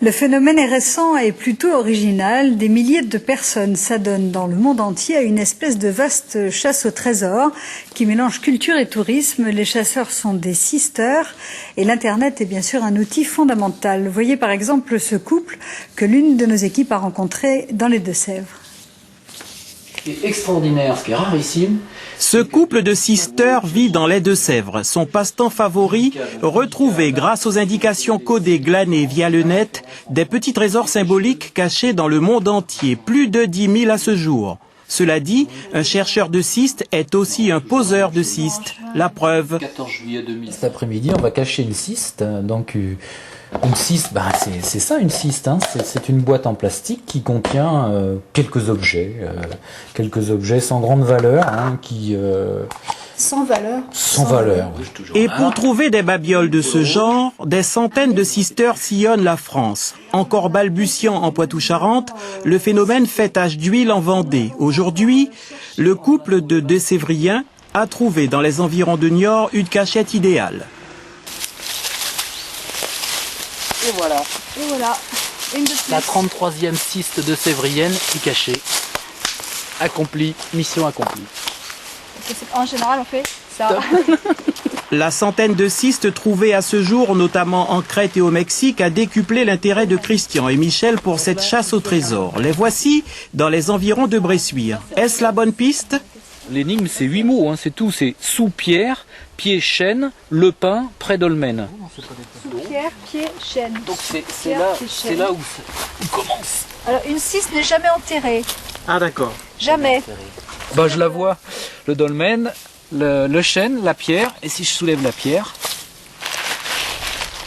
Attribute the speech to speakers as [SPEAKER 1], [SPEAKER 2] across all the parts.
[SPEAKER 1] Le phénomène est récent et plutôt original. Des milliers de personnes s'adonnent dans le monde entier à une espèce de vaste chasse au trésor qui mélange culture et tourisme. Les chasseurs sont des sisters et l'Internet est bien sûr un outil fondamental. Voyez par exemple ce couple que l'une de nos équipes a rencontré dans les Deux-Sèvres.
[SPEAKER 2] Ce qui est extraordinaire, ce qui est rarissime.
[SPEAKER 3] Ce couple de sisters vit dans les Deux-Sèvres. Son passe-temps favori, retrouver grâce aux indications codées glanées via le net, des petits trésors symboliques cachés dans le monde entier, plus de 10 000 à ce jour. Cela dit, un chercheur de cystes est aussi un poseur de cystes. La preuve.
[SPEAKER 2] 14 juillet 2000.
[SPEAKER 4] Cet après-midi, on va cacher une cyste. Donc, une cyste, c'est ça une cyste. Hein. C'est une boîte en plastique qui contient quelques objets sans grande valeur, hein,
[SPEAKER 1] Sans valeur.
[SPEAKER 4] Sans valeur.
[SPEAKER 3] Et pour trouver des babioles de ce genre, des centaines de sisters sillonnent la France. Encore balbutiant en Poitou-Charentes, le phénomène fait tache d'huile en Vendée. Aujourd'hui, le couple de Deux-Sévriens a trouvé dans les environs de Niort une cachette idéale.
[SPEAKER 2] Et voilà,
[SPEAKER 1] Une de plus.
[SPEAKER 2] la 33e cyste de Sévrienne est cachée. Accompli, mission accomplie.
[SPEAKER 1] En général, on fait ça.
[SPEAKER 3] La centaine de cystes trouvés à ce jour, notamment en Crète et au Mexique, a décuplé l'intérêt de Christian et Michel pour cette chasse au trésor. Les voici dans les environs de Bressuire. Est-ce la bonne piste?
[SPEAKER 2] L'énigme, c'est 8 mots, hein, c'est tout. C'est sous pierre, pied chêne, le pin, près dolmen.
[SPEAKER 1] Pierre, pied, chêne.
[SPEAKER 2] Donc c'est
[SPEAKER 1] Pierre,
[SPEAKER 2] là où commence.
[SPEAKER 1] Alors, une cyste n'est jamais enterrée.
[SPEAKER 3] Ah d'accord.
[SPEAKER 1] Jamais.
[SPEAKER 2] Bah, je la vois. Le dolmen, le chêne, la pierre. Et si je soulève la pierre,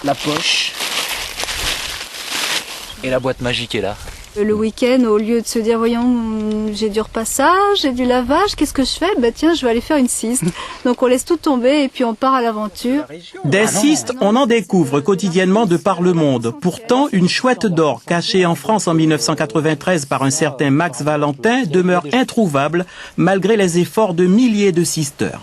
[SPEAKER 2] la poche et la boîte magique est là.
[SPEAKER 5] Le week-end, au lieu de se dire, voyons, j'ai du repassage, j'ai du lavage, qu'est-ce que je fais? Bah tiens, je vais aller faire une cyste. Donc on laisse tout tomber et puis on part à l'aventure.
[SPEAKER 3] Des cystes, on en découvre quotidiennement de par le monde. Pourtant, une chouette d'or cachée en France en 1993 par un certain Max Valentin demeure introuvable malgré les efforts de milliers de sisters.